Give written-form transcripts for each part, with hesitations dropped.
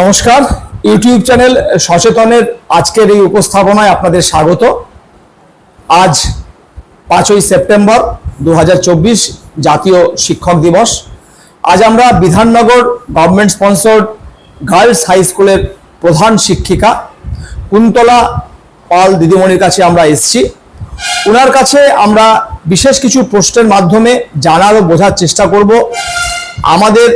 নমস্কার, YouTube channel সচেতনের আজকের এই উপস্থাপনায় আপনাদের স্বাগত। আজ 5ই সেপ্টেম্বর 2024 জাতীয় শিক্ষক দিবস। আজ আমরা Bidhannagar government sponsored girls high স্কুলের প্রধান শিক্ষিকা কুন্তলা পাল দিদিমণির কাছে আমরা এসেছি। ওনার কাছে আমরা বিশেষ কিছু প্রশ্নের মাধ্যমে জানার ও বোঝার চেষ্টা করব আমাদের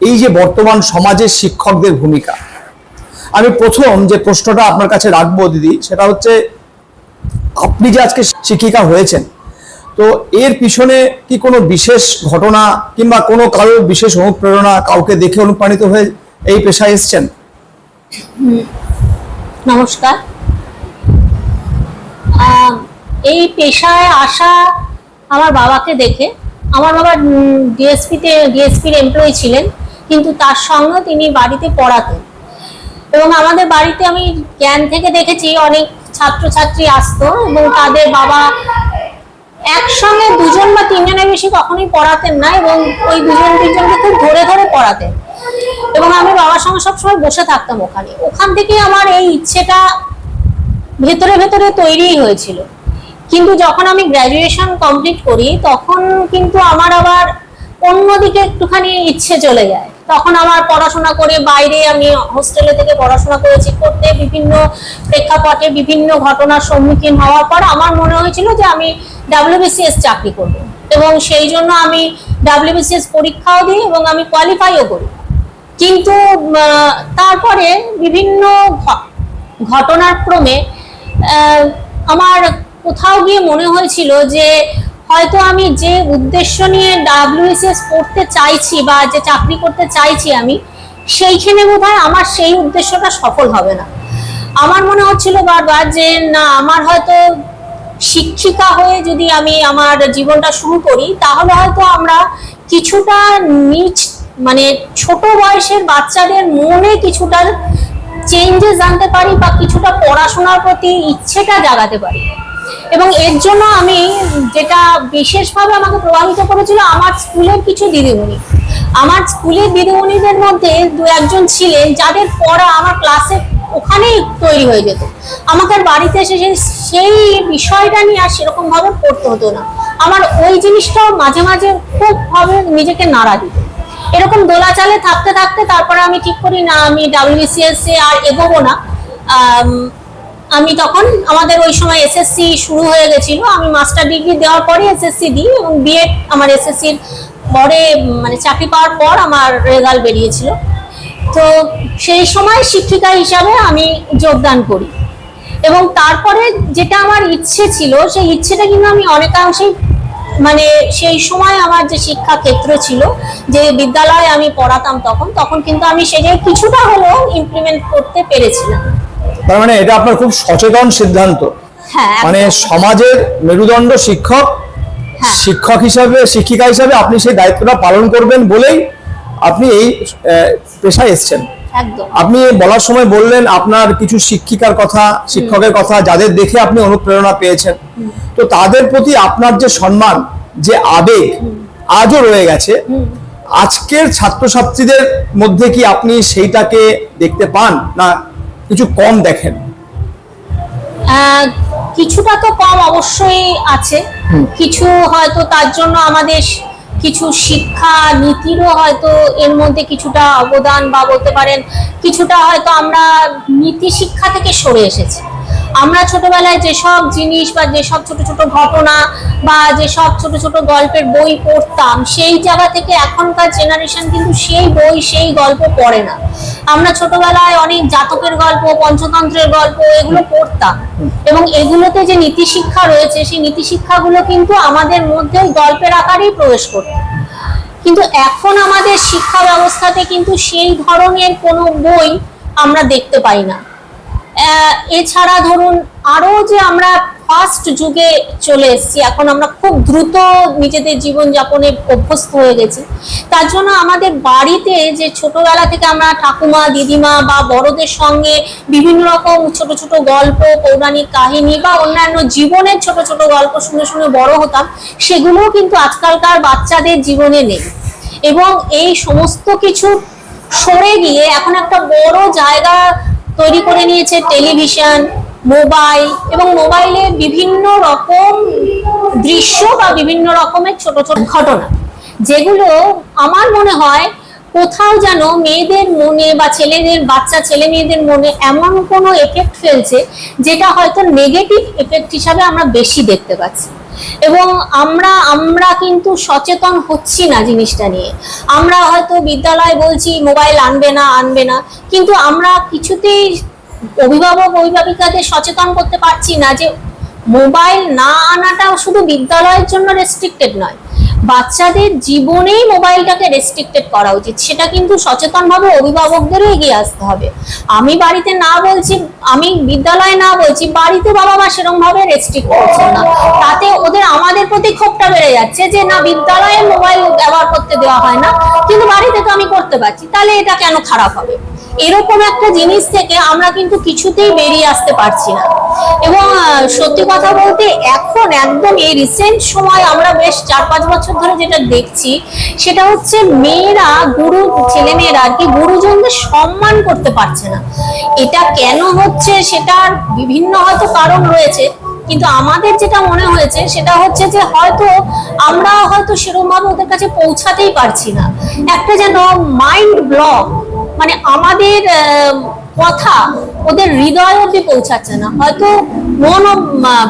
এই যে বর্তমান সমাজের শিক্ষকদের ভূমিকা। আমি প্রথম যে প্রশ্নটা আপনার কাছে রাখবো দিদি, সেটা হচ্ছে আপনি যে আজকে শিক্ষিকা হয়েছেন, তো এর পিছনে কি কোনো বিশেষ ঘটনা কিংবা কোনো কারোর বিশেষ অনুপ্রেরণা, কাউকে দেখে অনুপ্রাণিত হয়ে এই পেশায় এসেছেন? নমস্কার। এই পেশায় আসা আমার বাবাকে দেখে। আমার বাবা ডিএসপির এমপ্লয়ি ছিলেন, কিন্তু তার সঙ্গে তিনি বাড়িতে পড়াতেন এবং আমাদের বাড়িতে আমি জ্ঞান থেকে দেখেছি অনেক ছাত্রছাত্রী আসতো এবং তাদের বাবা একসঙ্গে দুজন বা তিনজনের বেশি কখনোই পড়াতেন না এবং ওই দুজন তিনজনকে খুব ধরে ধরে পড়াতেন এবং আমি বাবার সঙ্গে সবসময় বসে থাকতাম ওখান থেকে আমার এই ইচ্ছেটা ভেতরে ভেতরে তৈরি হয়েছিল। কিন্তু যখন আমি গ্র্যাজুয়েশন কমপ্লিট করি তখন কিন্তু আমার আবার অন্যদিকে একটুখানি ইচ্ছে চলে যায়। তখন আমার পড়াশোনা করে বাইরে, আমি হোস্টেলে থেকে পড়াশোনা করেছি, করতে বিভিন্ন প্রেক্ষাপটে বিভিন্ন ঘটনার সম্মুখীন হওয়ার পর আমার মনে হয়েছিল যে আমি WBCS চাকরি করব এবং সেই জন্য আমি WBCS পরীক্ষাও দিই এবং আমি কোয়ালিফাইও করি। কিন্তু তারপরে বিভিন্ন ঘটনার ক্রমে আমার কোথাও গিয়ে মনে হয়েছিল যে হয়তো আমি যে উদ্দেশ্য নিয়ে WBCS পড়তে চাইছি বা যে চাকরি করতে চাইছি আমি, সেইখানে বোধহয় আমার সেই উদ্দেশ্যটা সফল হবে না। আমার মনে হচ্ছিল বারবার যে না, আমার হয়তো শিক্ষিকা হয়ে যদি আমি আমার জীবনটা শুরু করি তাহলে হয়তো আমরা কিছুটা মানে ছোট বয়সের বাচ্চাদের মনে কিছুটা চেঞ্জেস আনতে পারি বা কিছুটা পড়াশোনার প্রতি ইচ্ছেটা জাগাতে পারি। এবং এর জন্য আমি যেটা বিশেষভাবে আমাকে প্রভাবিত করেছিল আমার স্কুলের কিছু দিদিমণি। আমার স্কুলের দিদিমণিদের মধ্যে দু একজন ছিলেন যাদের পড়া আমার ক্লাসে ওখানেই তৈরি হয়ে যেত। আমাকে বাড়িতে এসে সেই বিষয়টা নিয়ে আর সেরকম ভাবে পড়তে হতো না। আমার ওই জিনিসটাও মাঝে মাঝে খুব ভাবে নিজেকে নাড়া দিত। এরকম দোলাচালে থাকতে থাকতে তারপরে আমি ঠিক করি না, আমি WBCS এ আর এগোবো না। আমি তখন, আমাদের ওই সময় SSC শুরু হয়ে গেছিল, আমি মাস্টার ডিগ্রি দেওয়ার পরে SSC দিই এবং বিএড আমার SSCর পরে মানে চাকরি পাওয়ার পর আমার রেজাল্ট বেরিয়েছিল। তো সেই সময় শিক্ষিকা হিসাবে আমি যোগদান করি এবং তারপরে যেটা আমার ইচ্ছে ছিল সেই ইচ্ছেটা কিন্তু আমি অনেকাংশেই মানে সেই সময় আমার যে শিক্ষা ক্ষেত্র ছিল, যে বিদ্যালয়ে আমি পড়াতাম তখন কিন্তু আমি সেটাই কিছুটা হলেও ইমপ্লিমেন্ট করতে পেরেছিলাম। তার মানে এটা আপনার খুব সচেতন সিদ্ধান্ত। হ্যাঁ, মানে সমাজের মেরুদণ্ড শিক্ষক, শিক্ষক হিসাবে, শিক্ষিকা হিসাবে আপনি সেই দায়িত্বটা পালন করবেন বলেই আপনি এই পেশায় এসেছেন। আপনি বলার সময় বললেন আপনার কিছু শিক্ষিকার কথা, শিক্ষকের কথা, যাদের দেখে আপনি অনুপ্রেরণা পেয়েছেন। তো তাদের প্রতি আপনার যে সম্মান, যে আবেগ আজও রয়ে গেছে, আজকের ছাত্রছাত্রীদের মধ্যে কি আপনি সেইটাকে দেখতে পান না কিছু কম দেখেন? কিছুটা তো কম অবশ্যই আছে। কিছু হয়তো তার জন্য আমাদের কিছু শিক্ষা নীতিরও হয়তো এর মধ্যে কিছুটা অবদান, বা বলতে পারেন কিছুটা হয়তো আমরা নীতি শিক্ষা থেকে সরে এসেছি। আমরা ছোটবেলায় যেসব জিনিস বা যেসব ছোট ছোট ঘটনা বা যেসব ছোট ছোট গল্পের বই পড়তাম, সেই জায়গা থেকে এখনকার জেনারেশন কিন্তু সেই বই, সেই গল্প পড়ে না। আমরা ছোটবেলায় অনেক জাতকের গল্প, পঞ্চতন্ত্রের গল্প এগুলো পড়তাম এবং এগুলোতে যে নীতি শিক্ষা রয়েছে সেই নীতি শিক্ষাগুলো কিন্তু আমাদের মধ্যে গল্পের আকারেই প্রবেশ করত। কিন্তু এখন আমাদের শিক্ষা ব্যবস্থাতে কিন্তু সেই ধরনের কোনো বই আমরা দেখতে পাই না। এছাড়া ধরুন আরো যে আমরা ফাস্ট যুগে চলে এসেছি, এখন আমরা খুব দ্রুত নিজেদের জীবনযাপনে অভ্যস্ত হয়ে গেছি। তার জন্য আমাদের বাড়িতে যে ছোটবেলা থেকে আমরা ঠাকুমা, দিদিমা বা বড়দের সঙ্গে বিভিন্ন রকম ছোট ছোট গল্প, পৌরাণিক কাহিনী বা অন্যান্য জীবনের ছোট ছোট গল্প শুনে শুনে বড় হতাম, সেগুলোও কিন্তু আজকালকার বাচ্চাদের জীবনে নেই। এবং এই সমস্ত কিছু সরে গিয়ে এখন একটা বড় জায়গা তৈরি করে নিয়েছে টেলিভিশন, মোবাইল, এবং মোবাইলে বিভিন্ন রকম দৃশ্য বা বিভিন্ন রকমের ছোট ছোট ঘটনা, যেগুলো আমার মনে হয় কোথাও যেন মেয়েদের মনে বা বাচ্চা ছেলে মেয়েদের মনে এমন কোনো এফেক্ট ফেলছে যেটা হয়তো নেগেটিভ এফেক্ট হিসাবে আমরা বেশি দেখতে পাচ্ছি। এবং আমরা কিন্তু সচেতন হচ্ছি না জিনিসটা নিয়ে। আমরা হয়তো বিদ্যালয়ে বলছি মোবাইল আনবে না, কিন্তু আমরা কিছুতেই অভিভাবক অভিভাবিকাদের সচেতন করতে পারছি না যে মোবাইল না আনাটাও শুধু বিদ্যালয়ের জন্য রেস্ট্রিক্টেড নয়, বাচ্চাদের জীবনেই মোবাইলটাকে রেস্ট্রিক্টেড করা উচিত। সেটা কিন্তু সচেতনভাবে অভিভাবকদেরও এগিয়ে আসতে হবে। আমি বাড়িতে না বলছি, আমি বিদ্যালয়ে না বলছি, বাড়িতে বাবা মা সেরকম ভাবে রেস্ট্রিক্ট করছেন না, তাতে ওদের আমাদের প্রতি ক্ষোভটা বেড়ে যাচ্ছে যে না, বিদ্যালয়ে মোবাইল ব্যবহার করতে দেওয়া হয় না কিন্তু বাড়িতে তো আমি করতে পারছি, তাহলে এটা কেন খারাপ হবে? এরকম একটা জিনিস থেকে আমরা কিন্তু কিছুতেই বেরিয়ে আসতে পারছি না। এবং সত্যি কথা বলতে এখন একদম এই রিসেন্ট সময় আমরা বেশ 4-5 বছর ধরে যেটা দেখছি সেটা হচ্ছে মেয়েরা ছেলেমেয়েরা আর কি গুরুজনদের সম্মান করতে পারছে না। এটা কেন হচ্ছে সেটার বিভিন্ন হয়তো কারণ রয়েছে, কিন্তু আমাদের যেটা মনে হয়েছে সেটা হচ্ছে যে আমরা হয়তো সেরকম ভাবে ওদের কাছে পৌঁছাতেই পারছি না। একটা যেন মাইন্ড ব্লক, মানে আমাদের কথা ওদের হৃদয় অব্দি পৌঁছাচ্ছে না, হয়তো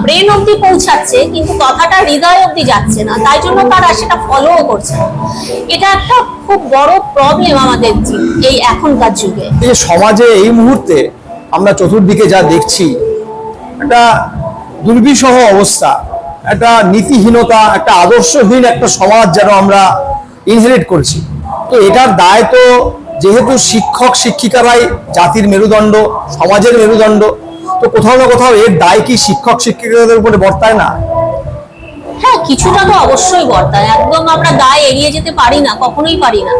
ব্রেন অব্দি পৌঁছাচ্ছে কিন্তু কথাটা হৃদয় অব্দি যাচ্ছে না, তাই জন্য তারা সেটা ফলো করছে না। এটা একটা খুব বড় প্রবলেম আমাদের এই এখনকার যুগে। এই সমাজে এই মুহূর্তে আমরা চতুর্দিকে যা দেখছি, একটা দুর্বিষহ অবস্থা, একটা নীতিহীনতা, একটা আদর্শহীন একটা সমাজ যেন আমরা ইনহেরিট করছি। তো এটার দায় তো যেহেতু শিক্ষক শিক্ষিকারাই জাতির মেরুদণ্ড, সমাজের মেরুদণ্ড, তো কোথাও না কোথাও এর দায় কি শিক্ষক শিক্ষিকাদের উপরে বর্তায় না? হ্যাঁ, কিছুটা তো অবশ্যই বর্তায়। একদম আমরা দায় এড়িয়ে যেতে পারি না, কখনোই পারি না।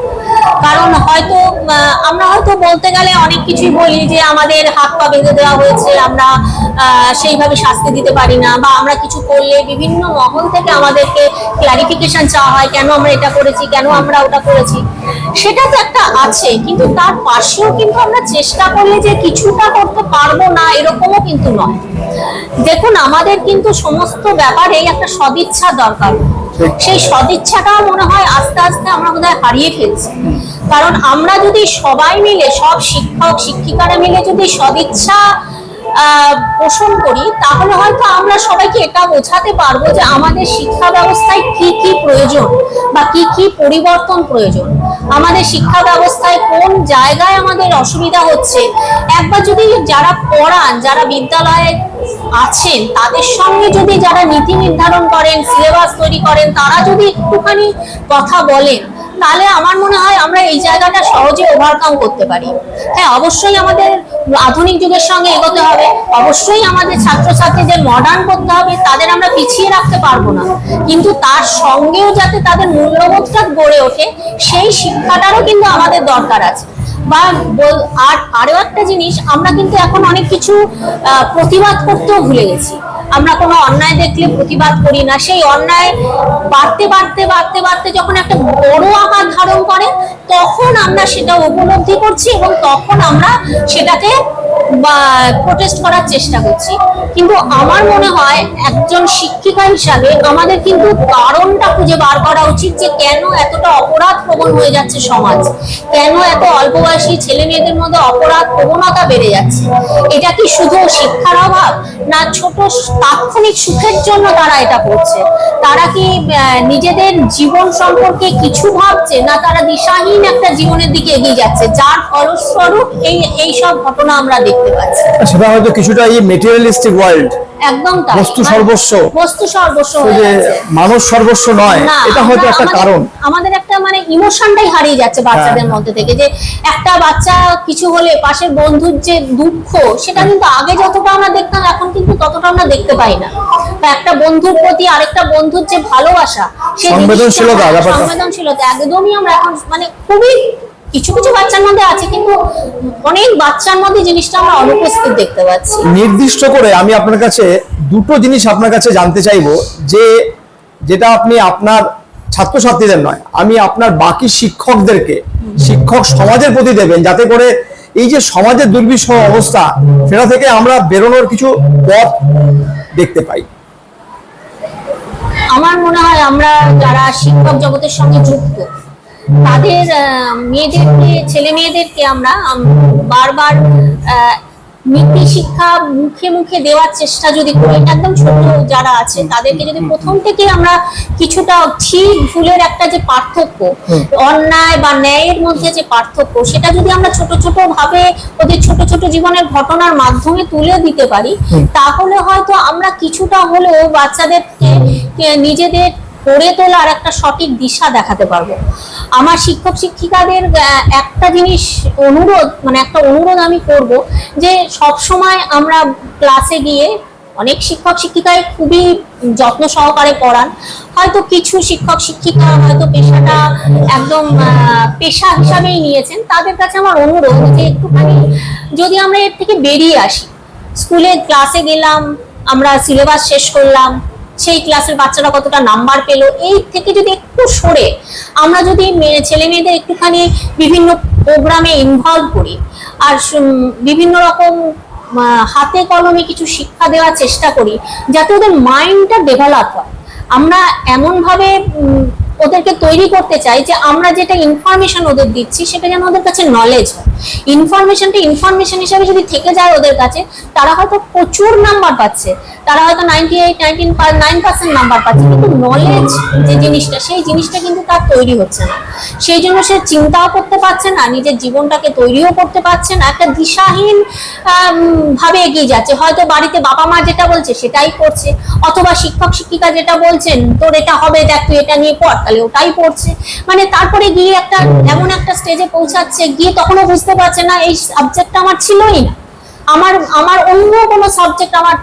কারণ হয়তো আমরা হয়তো বলতে গেলে অনেক কিছুই বলি যে আমাদের হাত পা বেঁধে দেওয়া হয়েছে, আমরা সেইভাবে শাস্তি দিতে পারি না, বা আমরা কিছু করলে বিভিন্ন মহল থেকে আমাদেরকে ক্লারিফিকেশন চাওয়া হয়, কেন আমরা এটা করেছি, কেন আমরা ওটা করেছি। সেটা তো একটা আছে, কিন্তু তার পাশেও কিন্তু আমরা চেষ্টা করলে যে কিছুটা করতে পারবো না এরকমও কিন্তু নয়। দেখুন, আমাদের কিন্তু সমস্ত ব্যাপারে একটা সদিচ্ছা দরকার। সেই সদিচ্ছাটাও মনে হয় আস্তে আস্তে আমরা বোধহয় হারিয়ে ফেলছি। কারণ আমরা যদি সবাই মিলে, সব শিক্ষক শিক্ষিকারা মিলে যদি সদিচ্ছা পোষণ করি, তাহলে হয়তো আমরা সবাইকে এটা বোঝাতে পারবো যে আমাদের শিক্ষা ব্যবস্থায় কি কি প্রয়োজন বা কি কি পরিবর্তন প্রয়োজন, আমাদের শিক্ষা ব্যবস্থায় কোন জায়গায় আমাদের অসুবিধা হচ্ছে। একবার যদি যারা পড়ান, যারা বিদ্যালয়ে আছেন, তাদের সঙ্গে যদি যারা নীতি নির্ধারণ করেন, সিলেবাস তৈরি করেন, তারা যদি একটুখানি কথা বলেন, তাহলে আমার মনে হয় আমরা এই জায়গাটা সহজে ওভারকাম করতে পারি। হ্যাঁ, অবশ্যই আমাদের আধুনিক যুগের সঙ্গে এগোতে হবে, অবশ্যই আমাদের ছাত্রছাত্রীদের মডার্ন করতে হবে, তাদের আমরা পিছিয়ে রাখতে পারবো না, কিন্তু তার সঙ্গেও যাতে তাদের মূল্যবোধটা গড়ে ওঠে সেই শিক্ষাটারও কিন্তু আমাদের দরকার আছে। বা আরো একটা জিনিস, আমরা কিন্তু এখন অনেক কিছু প্রতিবাদ করতেও ভুলে গেছি। আমরা কোনো অন্যায় দেখলে প্রতিবাদ করি না, সেই অন্যায় বাড়তে বাড়তে বাড়তে বাড়তে যখন একটা বড় আকার ধারণ করে তখন আমরা সেটা উপলব্ধি করছি এবং তখন আমরা সেটাকে প্রোটেস্ট করার চেষ্টা করছি। কিন্তু আমার মনে হয় একজন শিক্ষিকা হিসাবে আমাদের কিন্তু কারণটা খুঁজে বার করা উচিত যে কেন এতটা অপরাধ প্রবণ হয়ে যাচ্ছে সমাজ, কেন এত অল্প বয়সী ছেলে মেয়েদের মধ্যে অপরাধ প্রবণতা বেড়ে যাচ্ছে। এটা কি শুধু শিক্ষার অভাব, না ছোট তাৎক্ষণিক সুখের জন্য তারা এটা করছে? তারা কি নিজেদের জীবন সম্পর্কে কিছু ভাবছে, না তারা দিশাহীন একটা জীবনের দিকে এগিয়ে যাচ্ছে, যার ফলস্বরূপ এই সব ঘটনা আমরা দেখতে পাচ্ছি। সেটা হয়তো কিছুটা এই মেটেরিয়ালিস্টিক ওয়ার্ল্ড, একদম তাই, বস্তু সর্বস্ব হয়ে যাচ্ছে, মানুষ সর্বস্ব নয়, এটা হয়তো একটা কারণ। আমাদের একটা মানে ইমোশনটাই হারিয়ে যাচ্ছে বাচ্চাদের মধ্যে থেকে, যে একটা বাচ্চা কিছু হলে পাশের বন্ধুর যে দুঃখ, সেটা কিন্তু আগে যতটা আমরা দেখতাম এখন কিন্তু ততটা আমরা দেখতে পাই না। বা একটা বন্ধুর প্রতি আরেকটা বন্ধুর যে ভালোবাসা, সেই সংবেদনশীলতা একদমই আমরা এখন মানে খুবই কিছু কিছু বাচ্চার মধ্যে আছে, কিন্তু অনেক বাচ্চার মধ্যে জিনিসটা আমরা অনুপস্থিত দেখতে পাচ্ছি। নির্দিষ্ট করে আমি আপনার কাছে দুটো জিনিস আপনার কাছে জানতে চাইবো, যেটা আপনি আপনার ছাত্রছাত্রীদের নয়, আমি আপনার বাকি শিক্ষকদেরকে শিক্ষক সমাজের প্রতি দেবেন, যাতে করে এই যে সমাজের দুর্বিষহ অবস্থা, সেটা থেকে আমরা বেরোনোর কিছু পথ দেখতে পাই? আমার মনে হয় আমরা যারা শিক্ষক জগতের সঙ্গে যুক্ত তাদের মেয়েদেরকে, ছেলে মেয়েদেরকে আমরা বারবার নীতি শিক্ষা মুখে মুখে দেওয়ার চেষ্টা যদি করি, একদম ছোট যারা আছে তাদেরকে যদি প্রথম থেকে আমরা কিছুটা ঠিক ভুলের একটা যে পার্থক্য, অন্যায় বা ন্যায়ের মধ্যে যে পার্থক্য, সেটা যদি আমরা ছোট ছোট ভাবে ওদের ছোট ছোট জীবনের ঘটনার মাধ্যমে তুলে দিতে পারি, তাহলে হয়তো আমরা কিছুটা হলেও বাচ্চাদেরকে নিজেদের গড়ে তোলার একটা সঠিক দিশা দেখাতে পারবো। আমার শিক্ষক শিক্ষিকাদের একটা জিনিস অনুরোধ, মানে একটা অনুরোধ আমি করব, যে সব সময় আমরা ক্লাসে গিয়ে, অনেক শিক্ষক শিক্ষিকাই খুবই যত্ন সহকারে পড়ান, হয়তো কিছু শিক্ষক শিক্ষিকা হয়তো পেশাটা একদম পেশা হিসাবেই নিয়েছেন, তাদের কাছে আমার অনুরোধ যে একটুখানি যদি আমরা এর থেকে বেরিয়ে আসি, স্কুলে ক্লাসে গেলাম, আমরা সিলেবাস শেষ করলাম, সেই ক্লাসের বাচ্চারা কতটা নাম্বার পেলো, এই থেকে যদি একটু সরে আমরা যদি ছেলে মেয়েদের একটুখানি বিভিন্ন প্রোগ্রামে ইনভলভ করি আর বিভিন্ন রকম হাতে কলমে কিছু শিক্ষা দেওয়ার চেষ্টা করি, যাতে ওদের মাইন্ডটা ডেভেলপ হয়। আমরা এমন ভাবে ওদেরকে তৈরি করতে চাই যে আমরা যেটা ইনফরমেশন ওদের দিচ্ছি সেটা যেন ওদের কাছে নলেজ হয়। ইনফরমেশনটা ইনফরমেশন হিসাবে যদি থেকে যায় ওদের কাছে, তারা হয়তো প্রচুর নাম্বার পাচ্ছে, তারা হয়তো 99% নাম্বার পাচ্ছে, কিন্তু নলেজ যে জিনিসটা, সেই জিনিসটা কিন্তু তার তৈরি হচ্ছে না। সেই জন্য সে চিন্তাও করতে পারছে না, নিজের জীবনটাকে তৈরিও করতে পারছে না, একটা দিশাহীন ভাবে এগিয়ে যাচ্ছে। হয়তো বাড়িতে বাবা মা যেটা বলছে সেটাই করছে, অথবা শিক্ষক শিক্ষিকা যেটা বলছেন তোর এটা হবে, দেখ তুই এটা নিয়ে পড়, তাহলে ওটাই পড়ছে। মানে তারপরে গিয়ে একটা এমন একটা স্টেজে পৌঁছাচ্ছে, গিয়ে তখনও বুঝতে পারছে না এই সাবজেক্টটা আমার ছিলই না, আমার অন্য কোনো সাবজেক্ট আমার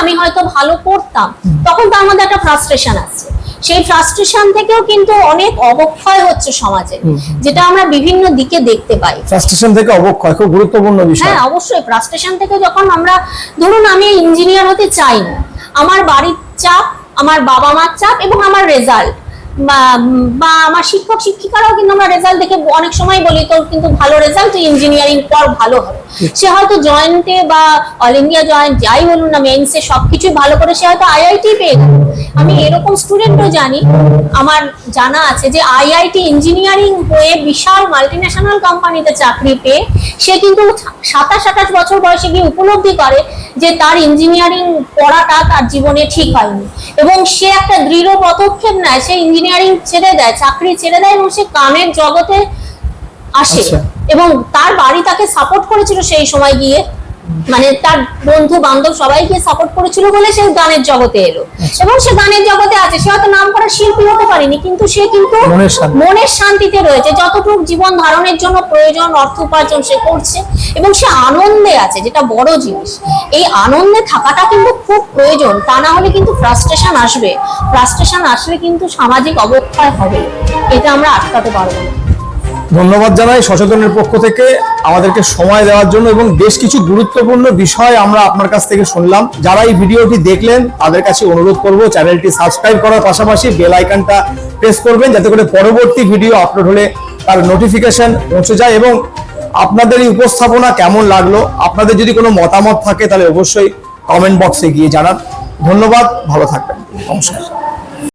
আমি হয়তো ভালো পড়তাম, তখন তার মধ্যে একটা ফ্রাস্ট্রেশন আসছে। সেই ফ্রাস্ট্রেশন থেকেও কিন্তু অনেক অবক্ষয় হচ্ছে সমাজে, যেটা আমরা বিভিন্ন দিকে দেখতে পাই। ফ্রাস্ট্রেশন থেকে অবক্ষয় খুব গুরুত্বপূর্ণ বিষয়। হ্যাঁ, অবশ্যই। ফ্রাস্ট্রেশন থেকে যখন আমরা, ধরুন আমি ইঞ্জিনিয়ার হতে চাই না, আমার বাড়ির চাপ, আমার বাবা মার চাপ এবং আমার রেজাল্ট, বা আমার শিক্ষক শিক্ষিকারাও কিন্তু আমরা রেজাল্ট দেখে অনেক সময় বলি তোর কিন্তু ভালো রেজাল্ট, তুই ইঞ্জিনিয়ারিং পর ভালো হবে। সে হয়তো জয়েন্টে বা অল ইন্ডিয়া জয়েন্ট যাই বলুন না, মেইনসে সবকিছু ভালো করে সে হয়তো আইআইটি পেয়ে গেল। আমি এরকম স্টুডেন্টও জানি, আমার জানা আছে যে আইআইটি ইঞ্জিনিয়ারিং হয়ে বিশাল মাল্টিন্যাশনাল কোম্পানিতে চাকরি পেয়ে সে কিন্তু 27-28 বছর বয়সে গিয়ে উপলব্ধি করে যে তার ইঞ্জিনিয়ারিং পড়াটা তার জীবনে ঠিক হয়নি, এবং সে একটা দৃঢ় পদক্ষেপ নেয়, সে ইঞ্জিনিয়ারিং ছেড়ে দেয়, চাকরি ছেড়ে দেয়, এবং সে কামের জগতে আসে। এবং তার বাড়ি তাকে সাপোর্ট করেছিল সেই সময় গিয়ে, মানে তার বন্ধু বান্ধব সবাই গিয়ে সাপোর্ট করেছিল বলে সে গানের জগতে এলো, এবং সে গানের জগতে আছে। সে হয়তো নাম করা শিল্পী হতে পারেনি, কিন্তু সে কিন্তু মনের শান্তিতে রয়েছে। যতটুকু জীবন ধারণের জন্য প্রয়োজন অর্থ উপার্জন সে করছে, এবং সে আনন্দে আছে, যেটা বড় জিনিস। এই আনন্দে থাকাটা কিন্তু খুব প্রয়োজন, তা না হলে কিন্তু ফ্রাস্ট্রেশন আসবে। ফ্রাস্ট্রেশন আসলে কিন্তু সামাজিক অবক্ষয় হবে, এটা আমরা আটকাতে পারবো না। ধন্যবাদ জানাই সচেতনের পক্ষ থেকে আমাদেরকে সময় দেওয়ার জন্য, এবং বেশ কিছু গুরুত্বপূর্ণ বিষয় আমরা আপনার কাছ থেকে শুনলাম। যারা এই ভিডিওটি দেখলেন তাদের কাছে অনুরোধ করব চ্যানেলটি সাবস্ক্রাইব করার পাশাপাশি বেল আইকনটা প্রেস করবেন, যাতে করে পরবর্তী ভিডিও আপলোড হলে তার নোটিফিকেশন পৌঁছে যায়। এবং আপনাদের এই উপস্থাপনা কেমন লাগলো, আপনাদের যদি কোনো মতামত থাকে তাহলে অবশ্যই কমেন্ট বক্সে গিয়ে জানান। ধন্যবাদ, ভালো থাকবেন, নমস্কার।